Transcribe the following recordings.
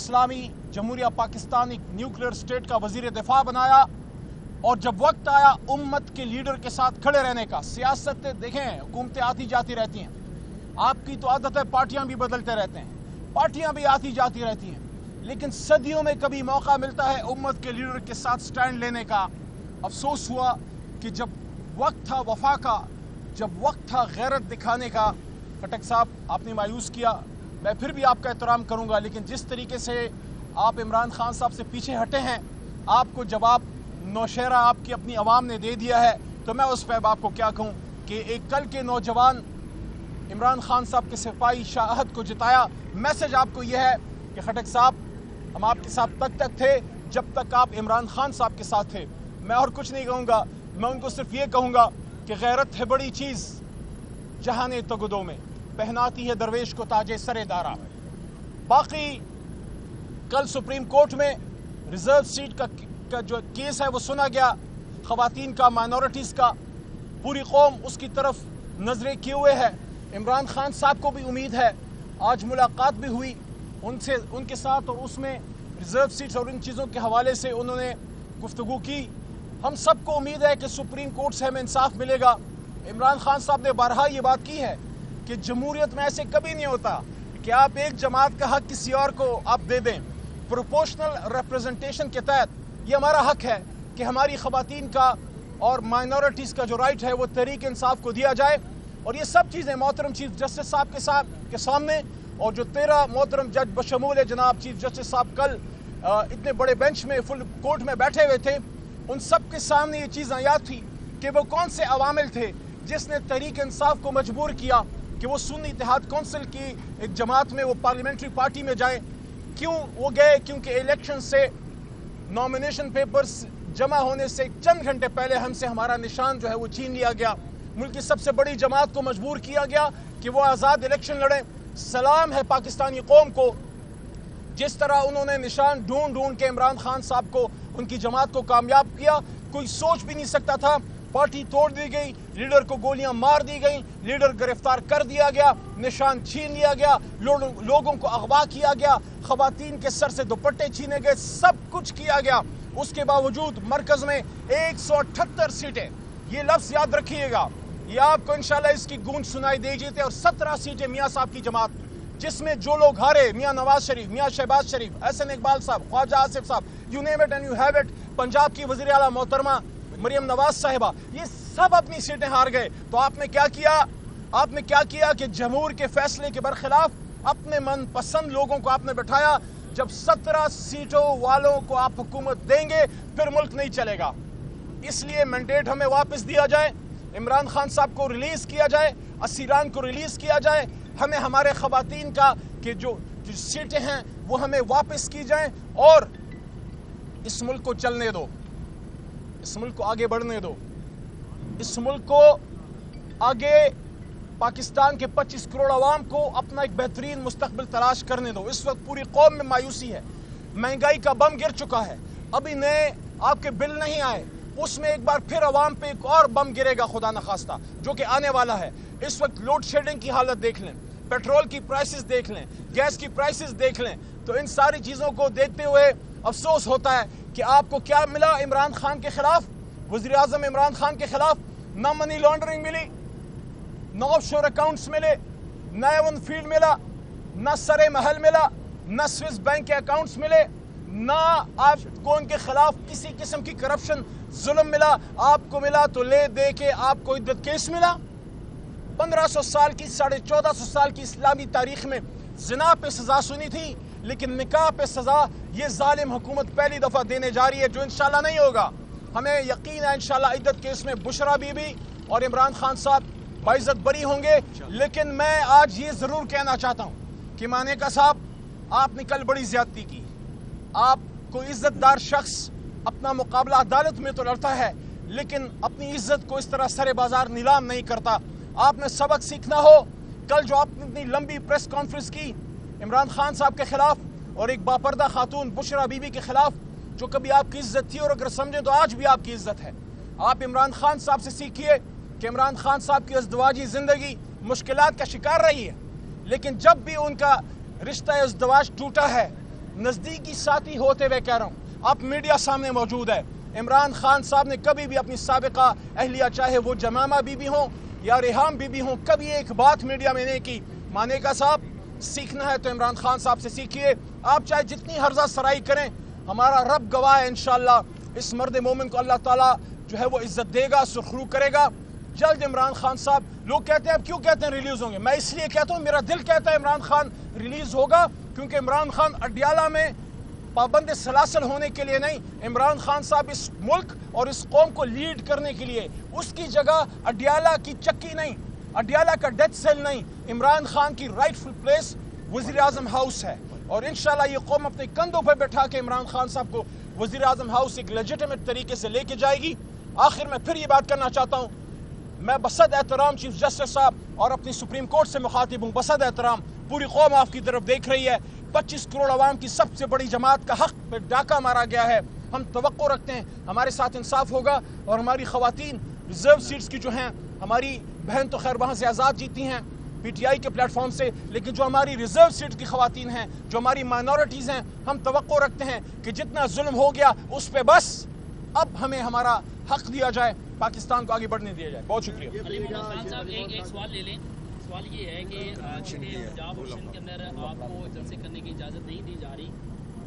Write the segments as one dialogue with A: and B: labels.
A: इस्लामी जमहूरिया पाकिस्तान एक nuclear state का वजीर दिफा बनाया, और जब वक्त आया उम्मत के लीडर के साथ खड़े रहने का। सियासत देखें, हुकूमतें आती जाती रहती हैं, आपकी तो आदत है पार्टियां भी बदलते रहते हैं, पार्टियां भी आती जाती रहती हैं, लेकिन सदियों में कभी मौका मिलता है उम्मत के लीडर के साथ स्टैंड लेने का। अफसोस हुआ कि जब वक्त था वफा का, जब वक्त था गैरत दिखाने का, खटक साहब आपने मायूस किया। मैं फिर भी आपका एहतराम करूंगा, लेकिन जिस तरीके से आप इमरान खान साहब से पीछे हटे हैं, आपको जवाब नौशहरा आपकी अपनी आवाम ने दे दिया है, तो मैं उस पर आपको क्या कहूँ कि एक कल के नौजवान इमरान खान साहब के सिपाही शाहद को जिताया। मैसेज आपको यह है कि खटक साहब, हम आपके साथ तक थे जब तक आप इमरान खान साहब के साथ थे। मैं और कुछ नहीं कहूँगा, मैं उनको सिर्फ ये कहूँगा कि गैरत है बड़ी चीज़, जहाने तगदों में पहनाती है दरवेश को ताजे सरे दारा। बाकी कल सुप्रीम कोर्ट में रिजर्व सीट का जो केस है वो सुना गया, ख़वातीन का, माइनॉरिटीज़ का, पूरी कौम उसकी तरफ नजरें किए हुए है। इमरान खान साहब को भी उम्मीद है, आज मुलाकात भी हुई उनके साथ, और उसमें रिजर्व सीट्स और इन चीज़ों के हवाले से उन्होंने गुफ्तगू की। हम सबको उम्मीद है कि सुप्रीम कोर्ट से हमें इंसाफ मिलेगा। इमरान खान साहब ने बारहा ये बात की है कि जमहूरियत में ऐसे कभी नहीं होता कि आप एक जमात का हक किसी और को आप दे दें। प्रोपोर्शनल रिप्रेजेंटेशन के तहत ये हमारा हक है कि हमारी ख़वातीन का और माइनॉरिटीज़ का जो राइट है वो तहरीक इंसाफ को दिया जाए। और ये सब चीज़ें मोहतरम चीफ जस्टिस साहब के सामने, और जो 13 मोहतरम जज बशमूल जनाब चीफ जस्टिस साहब कल इतने बड़े बेंच में फुल कोर्ट में बैठे हुए थे, उन सब के सामने ये चीज़ आया थी कि वो कौन से अवामिल थे जिसने तहरीक इंसाफ को मजबूर किया कि वो सुन्नी इत्तेहाद कौंसिल की एक जमात में वो पार्लियामेंट्री पार्टी में जाए। क्यों वो गए? क्योंकि इलेक्शन से नॉमिनेशन पेपर्स जमा होने से चंद घंटे पहले हमसे हमारा निशान जो है वो छीन लिया गया। मुल्क की सबसे बड़ी जमात को मजबूर किया गया कि वो आज़ाद इलेक्शन लड़े। सलाम है पाकिस्तानी कौम को, जिस तरह उन्होंने निशान ढूंढ के इमरान खान साहब को, उनकी जमात को कामयाब किया। कोई सोच भी नहीं सकता था। पार्टी तोड़ दी गई, लीडर को गोलियां मार दी गई, लीडर गिरफ्तार कर दिया गया, निशान छीन लिया गया, लोगों को अगवा किया गया, ख़वातीन के सर से दुपट्टे छीने गए, सब कुछ किया गया। उसके बावजूद मरकज में 178 सीटें, ये लफ्ज़ याद रखिएगा, ये आपको इंशाल्लाह इसकी गूंज सुनाई देगी थी। और 17 सीटें मियाँ साहब की जमात, जिसमें जो लोग हारे, मियाँ नवाज शरीफ, मियाँ शहबाज शरीफ, एहसन इकबाल साहब, ख्वाजा आसिफ साहब, you name it and you have it, Punjab की वज़ीर आला मोहतरमा मरियम नवाज साहिबा, ये सब अपनी सीटें हार गए। तो आपने क्या किया कि जमहूर के फैसले के बरखिलाफ अपने मन पसंद लोगों को आपने बैठाया। जब 17 सीटों वालों को आप हुकूमत देंगे फिर मुल्क नहीं चलेगा। इसलिए मैंडेट हमें वापस दिया जाए, इमरान खान साहब को रिलीज किया जाए, असीरान को रिलीज किया जाए, हमें हमारे ख़वातीन का कि जो सीटें हैं वो हमें वापस की जाएं, और इस मुल्क को चलने दो, इस मुल्क को आगे बढ़ने दो, इस मुल्क को आगे पाकिस्तान के 25 करोड़ अवाम को अपना एक बेहतरीन मुस्तकबिल तलाश करने दो। इस वक्त पूरी कौम में मायूसी है, महंगाई का बम गिर चुका है, अभी नए आपके बिल नहीं आए, उसमें एक बार फिर अवाम पे एक और बम गिरेगा खुदा न खास्ता, जो कि आने वाला है। इस वक्त लोड शेडिंग की हालत देख लें, पेट्रोल की प्राइसेस देख लें, गैस की प्राइसेस देख लें, तो इन सारी चीज़ों को देखते हुए अफसोस होता है कि आपको क्या मिला इमरान खान के खिलाफ, वज़ीर आज़म इमरान खान के खिलाफ? ना मनी लॉन्ड्रिंग मिली, ना ऑफशोर अकाउंट्स मिले, ना एवन फील्ड मिला, ना सरे महल मिला, ना स्विस बैंक के अकाउंट्स मिले, ना आपको उनके खिलाफ किसी किस्म की करप्शन जुल्म मिला। आपको मिला तो ले दे के आपको इद्दत केस मिला। 1500 साल की, 1450 साल की इस्लामी तारीख में जिना पे सजा सुनी थी, लेकिन निकाह पे सजा ये जालिम हुकूमत पहली दफ़ा देने जा रही है, जो इंशाल्लाह नहीं होगा। हमें यकीन है इंशाल्लाह इद्दत केस में बुशरा बीबी और इमरान खान साहब बाइज्जत बरी होंगे। लेकिन मैं आज ये ज़रूर कहना चाहता हूँ कि मानेका साहब, आपने कल बड़ी ज़्यादती की। आप कोई इज्जतदार शख्स अपना मुकाबला अदालत में तो लड़ता है, लेकिन अपनी इज्जत को इस तरह सरे बाजार नीलाम नहीं करता। आपने सबक सीखना हो। कल जो आपने इतनी लंबी प्रेस कॉन्फ्रेंस की इमरान खान साहब के खिलाफ और एक बापर्दा खातून बुशरा बीबी के खिलाफ, जो कभी आपकी इज्जत थी और अगर समझें तो आज भी आपकी इज्जत है। आप इमरान खान साहब से सीखिए कि इमरान खान साहब की अज़दवाजी ज़िंदगी मुश्किलात का शिकार रही है, लेकिन जब भी उनका रिश्ता अज़दवाज टूटा है नज़दीकी साथी होते हुए कह रहा हूँ, आप मीडिया सामने मौजूद है, इमरान खान साहब ने कभी भी अपनी साबिका अहलिया, चाहे वो जमामा बीबी हो या रेहाम बीबी हो, कभी एक बात मीडिया में नहीं की। मानेका साहब, सीखना है तो इमरान खान साहब से सीखिए। आप चाहे जितनी हर्जा सराई करें, हमारा रब गवाह है, इंशाअल्लाह इस मर्द मोमिन को अल्लाह ताला जो है वो इज्जत देगा, सुरखरू करेगा। जल्द इमरान खान साहब, लोग कहते हैं अब क्यों कहते हैं रिलीज होंगे, मैं इसलिए कहता हूँ, मेरा दिल कहता है इमरान खान रिलीज होगा, क्योंकि इमरान खान अडियाला में पाबंद सलासल होने के लिए नहीं, इमरान खान साहब इस मुल्क और इस कौम को लीड करने के लिए, उसकी जगह अडियाला की चक्की नहीं, अडियाला का डेथ सेल नहीं, इमरान खान की राइटफुल प्लेस वज़ीर आज़म हाउस है। और इंशाल्लाह ये कौम अपने कंधों पर बैठा के इमरान खान साहब को वज़ीर आज़म हाउस एक लेजिटिमेट तरीके से लेके जाएगी। आखिर में फिर ये बात करना चाहता हूँ, मैं बसद एहतराम चीफ जस्टिस साहब और अपनी सुप्रीम कोर्ट से मुखातिब हूँ, बसद एहतराम पूरी कौम आपकी तरफ देख रही है। 25 करोड़ अवाम की सबसे बड़ी जमात का हक पे डाका मारा गया है। हम तवक्को रखते हैं हमारे साथ इंसाफ होगा और हमारी खवातीन रिजर्व सीट्स की जो हैं, हमारी बहन तो खैर वहाँ से आज़ाद जीती हैं पीटीआई के प्लेटफॉर्म से, लेकिन जो हमारी रिजर्व सीट की खवातीन हैं, जो हमारी माइनॉरिटीज़ हैं, हम तवक्को रखते हैं कि जितना जुल्म हो गया उस पे बस अब हमें हमारा हक दिया जाए, पाकिस्तान को आगे बढ़ने दिया जाए। बहुत शुक्रिया।
B: एक सवाल ले लें। सवाल ये है कि पंजाब और सिंध के अंदर आपको जलसे करने की इजाज़त नहीं दी जा रही।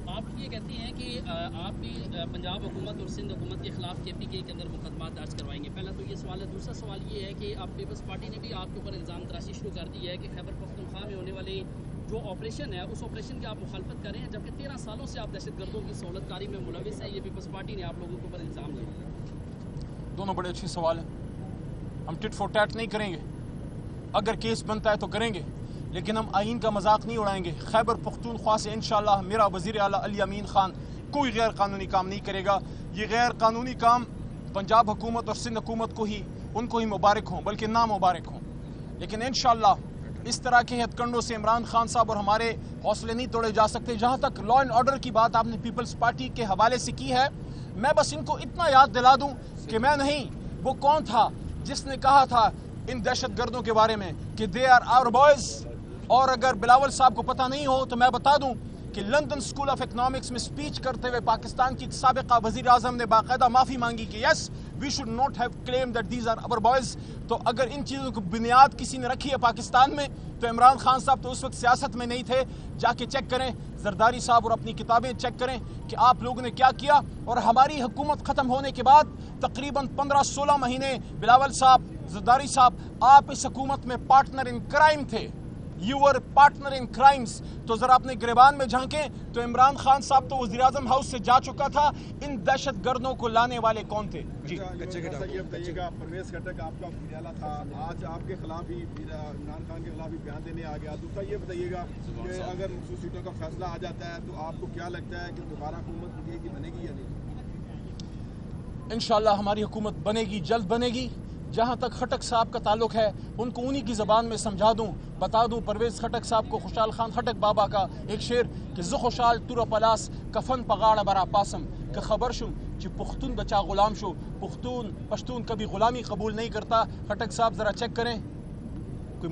B: आप ये कहते हैं कि आप भी पंजाब हुकूमत और सिंध हुकूमत के खिलाफ KPK के अंदर मुकदमा दर्ज करवाएंगे। पहला तो ये सवाल है। दूसरा सवाल ये है कि आप पीपल्स पार्टी ने भी आपके ऊपर इल्ज़ाम तराशी शुरू कर दी है कि खैबर पख्तूनख्वा में होने वाले जो ऑपरेशन है उस ऑपरेशन की आप मुखालफत कर रहे हैं, जबकि 13 सालों से आप दहशतगर्दों की सहूलतकारी में मुलविस है। ये पीपल्स पार्टी ने आप लोगों के ऊपर इल्ज़ाम लगाया।
A: दोनों बड़े अच्छे सवाल हैं। हम टिट फॉर टैट नहीं करेंगे, अगर केस बनता है तो करेंगे, लेकिन हम आइन का मजाक नहीं उड़ाएंगे। खैबर पख्तूनख्वा से इंशाअल्लाह मेरा वज़ीर आला अली अमीन खान कोई गैर कानूनी काम नहीं करेगा। ये गैर कानूनी काम पंजाब हुकूमत और सिंध हुकूमत को ही, उनको ही मुबारक हों, बल्कि ना मुबारक हों। लेकिन इंशाअल्लाह इस तरह के हथकंडों से इमरान खान साहब और हमारे हौसले नहीं तोड़े जा सकते। जहाँ तक लॉ एंड ऑर्डर की बात आपने पीपल्स पार्टी के हवाले से की है, मैं बस इनको इतना याद दिला दूं कि मैं नहीं, वो कौन था जिसने कहा था इन दहशतगर्दों के बारे में कि दे आर आवर बॉयज। और अगर बिलावल साहब को पता नहीं हो तो मैं बता दूं कि लंदन स्कूल ऑफ इकोनॉमिक्स में स्पीच करते हुए पाकिस्तान की साबिका वज़ीर आज़म ने बाकायदा माफ़ी मांगी कि yes we should not have claim that these are our boys. तो अगर इन चीज़ों की बुनियाद किसी ने रखी है पाकिस्तान में, तो इमरान खान साहब तो उस वक्त सियासत में नहीं थे। जाके चेक करें, जरदारी साहब और अपनी किताबें चेक करें कि आप लोगों ने क्या किया। और हमारी हुकूमत ख़त्म होने के बाद तकरीबन 15-16 महीने बिलावल साहब, जरदारी साहब, आप इस हुकूमत में पार्टनर इन क्राइम थे। You were partner in crimes. तो जरा अपने गिरबान में झांकें तो इमरान खान साहब तो वज़ीर आज़म हाउस से जा चुका था। इन दहशतगर्दों को लाने वाले कौन थे? जी
C: ये बताइएगा, परवेज खट्टक आपका वज़ीर-ए-आला था, आज आपके खिलाफ ही इमरान खान के खिलाफ भी बयान देने आ गया। दूसरा ये बताइएगा कि अगर मखसूस सीटों का फैसला आ जाता है तो आपको क्या लगता है कि दोबारा हुकूमत बनेगी या नहीं?
A: इंशाअल्लाह हमारी हुकूमत बनेगी, जल्द बनेगी। जहाँ तक खटक साहब का ताल्लुक है, उनको उन्हीं की ज़बान में समझा दूँ, बता दूँ परवेज़ खटक साहब को खुशाल खान खटक बाबा का एक शेर कि ज़ु खुशाल तुर पलास कफन पगाड़ बरा पासम का खबर शुम कि पुख्तून बचा ग़ुलाम शो। पुख्तून पश्तून कभी ग़ुलामी कबूल नहीं करता। खटक साहब ज़रा चेक करें,